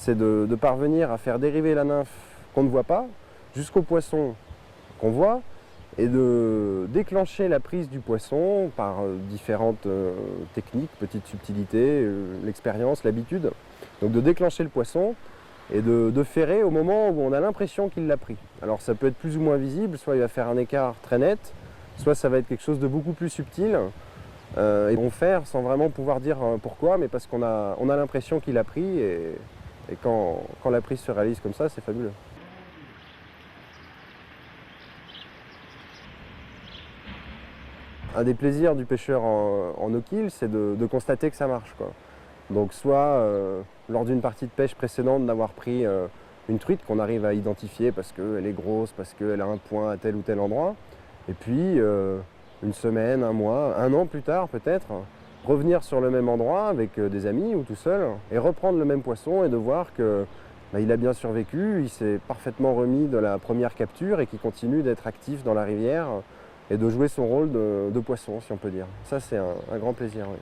c'est de parvenir à faire dériver la nymphe qu'on ne voit pas jusqu'au poisson qu'on voit et de déclencher la prise du poisson par différentes techniques, petites subtilités, l'expérience, l'habitude. Donc de déclencher le poisson et de ferrer au moment où on a l'impression qu'il l'a pris. Alors ça peut être plus ou moins visible, soit il va faire un écart très net, soit ça va être quelque chose de beaucoup plus subtil. Et on ferre sans vraiment pouvoir dire pourquoi, mais parce qu'on a l'impression qu'il a pris et quand la prise se réalise comme ça, c'est fabuleux. Un des plaisirs du pêcheur en no-kill, c'est de constater que ça marche, quoi. Donc soit lors d'une partie de pêche précédente d'avoir pris une truite qu'on arrive à identifier parce qu'elle est grosse, parce qu'elle a un point à tel ou tel endroit, et puis une semaine, un mois, un an plus tard peut-être, revenir sur le même endroit avec des amis ou tout seul et reprendre le même poisson et de voir que il a bien survécu, il s'est parfaitement remis de la première capture et qu'il continue d'être actif dans la rivière et de jouer son rôle de poisson, si on peut dire. Ça, c'est un grand plaisir, oui.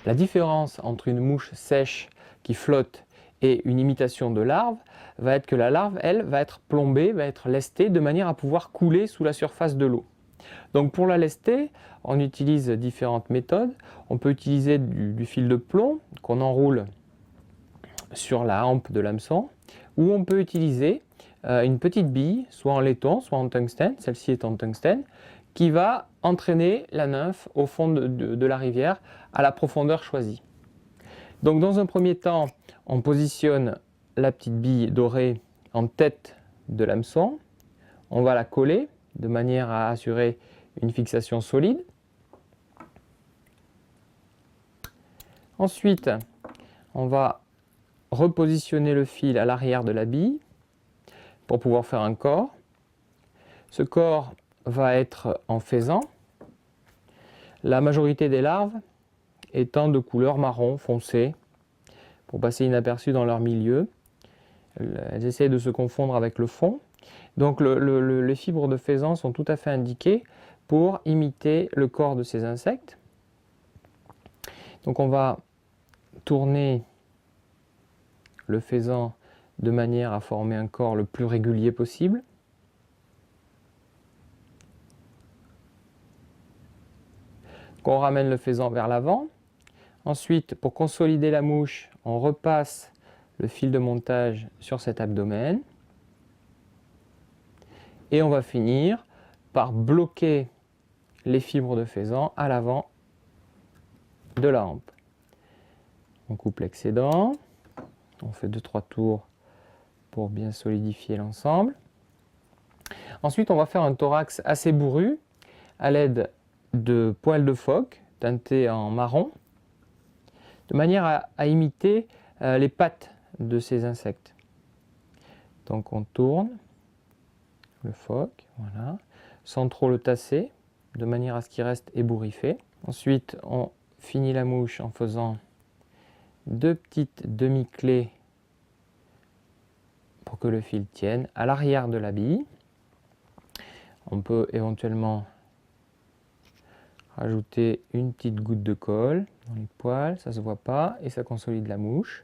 La différence entre une mouche sèche qui flotte et une imitation de larve va être que la larve, elle, va être plombée, va être lestée de manière à pouvoir couler sous la surface de l'eau. Donc pour la lester, on utilise différentes méthodes. On peut utiliser du fil de plomb qu'on enroule sur la hampe de l'hameçon, ou on peut utiliser une petite bille, soit en laiton, soit en tungstène, celle-ci est en tungstène, qui va entraîner la nymphe au fond de la rivière à la profondeur choisie. Donc dans un premier temps, on positionne la petite bille dorée en tête de l'hameçon, on va la coller de manière à assurer une fixation solide. Ensuite, on va repositionner le fil à l'arrière de la bille pour pouvoir faire un corps. Ce corps va être en faisan, la majorité des larves étant de couleur marron foncé pour passer inaperçues dans leur milieu. Elles essaient de se confondre avec le fond. Donc les fibres de faisan sont tout à fait indiquées pour imiter le corps de ces insectes. Donc on va tourner le faisan de manière à former un corps le plus régulier possible. On ramène le faisan vers l'avant. Ensuite, pour consolider la mouche, on repasse le fil de montage sur cet abdomen. Et on va finir par bloquer les fibres de faisan à l'avant de la hampe. On coupe l'excédent, on fait 2-3 tours pour bien solidifier l'ensemble. Ensuite, on va faire un thorax assez bourru à l'aide de poils de phoque teintés en marron, de manière à imiter les pattes de ces insectes. Donc on tourne le phoque, voilà, sans trop le tasser, de manière à ce qu'il reste ébouriffé. Ensuite, on finit la mouche en faisant 2 petites demi-clés pour que le fil tienne à l'arrière de la bille. On peut éventuellement rajouter une petite goutte de colle dans les poils, ça ne se voit pas et ça consolide la mouche.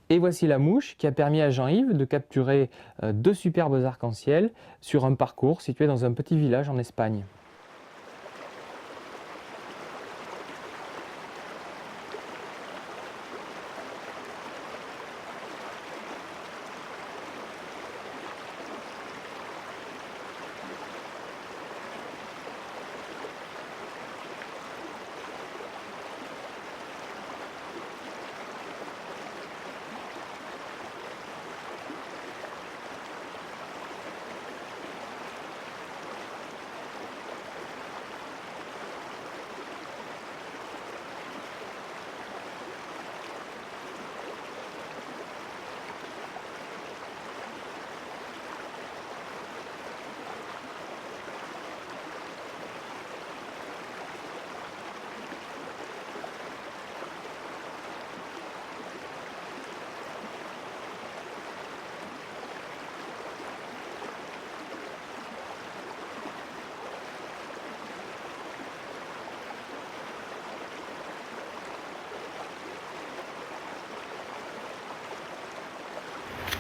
Et voici la mouche qui a permis à Jean-Yves de capturer 2 superbes arcs-en-ciel sur un parcours situé dans un petit village en Espagne.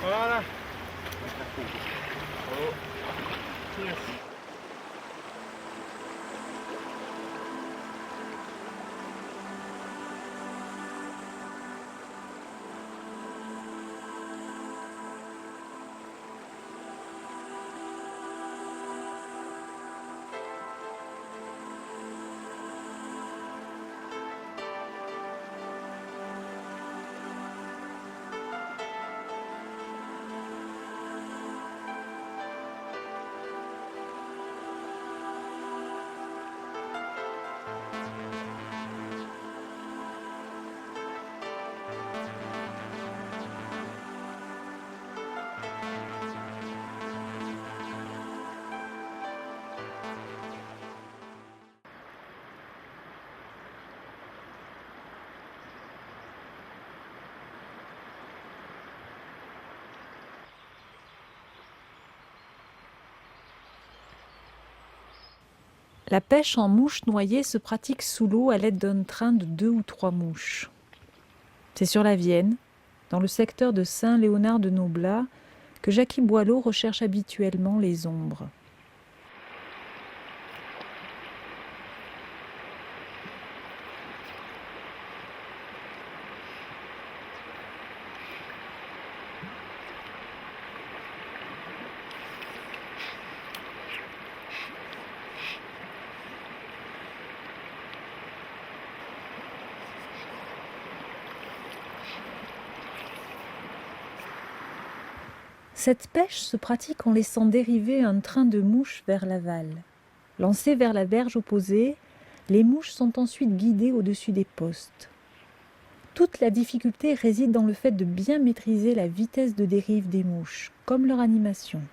Voilà. Oh. Yes. La pêche en mouche noyée se pratique sous l'eau à l'aide d'un train de 2 ou 3 mouches. C'est sur la Vienne, dans le secteur de Saint-Léonard-de-Noblat, que Jackie Boileau recherche habituellement les ombres. Cette pêche se pratique en laissant dériver un train de mouches vers l'aval. Lancées vers la berge opposée, les mouches sont ensuite guidées au-dessus des postes. Toute la difficulté réside dans le fait de bien maîtriser la vitesse de dérive des mouches, comme leur animation.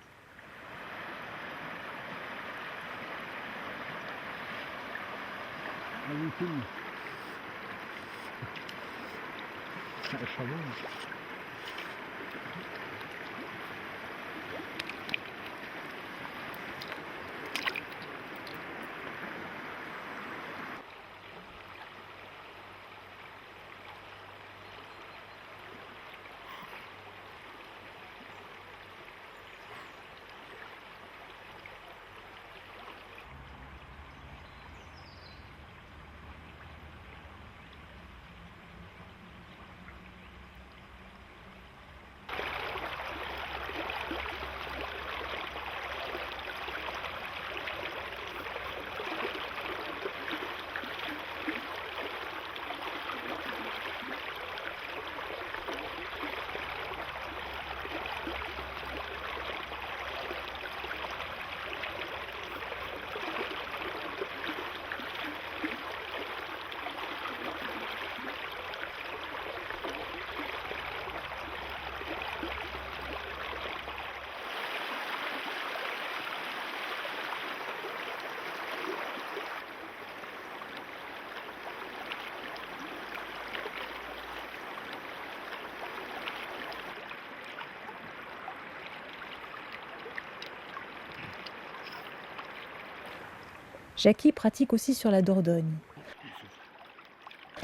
Jackie pratique aussi sur la Dordogne.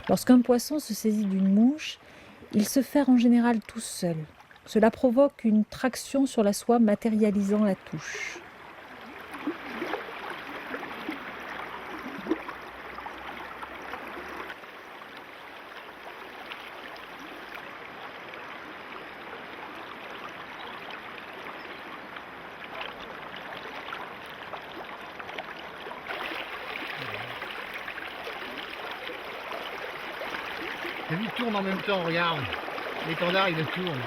Lorsqu'un poisson se saisit d'une mouche, il se ferre en général tout seul. Cela provoque une traction sur la soie matérialisant la touche. Il tourne en même temps, regarde. L'étendard, il le tourne.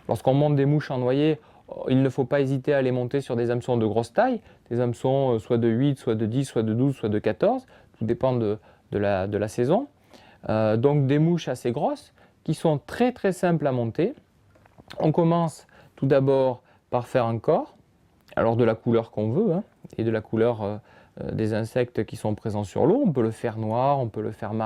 Lorsqu'on monte des mouches en noyer, il ne faut pas hésiter à les monter sur des hameçons de grosse taille, des hameçons soit de 8, soit de 10, soit de 12, soit de 14, tout dépend de la saison. Donc des mouches assez grosses qui sont très très simples à monter. On commence tout d'abord par faire un corps, alors de la couleur qu'on veut, hein, et de la couleur des insectes qui sont présents sur l'eau. On peut le faire noir, on peut le faire marron.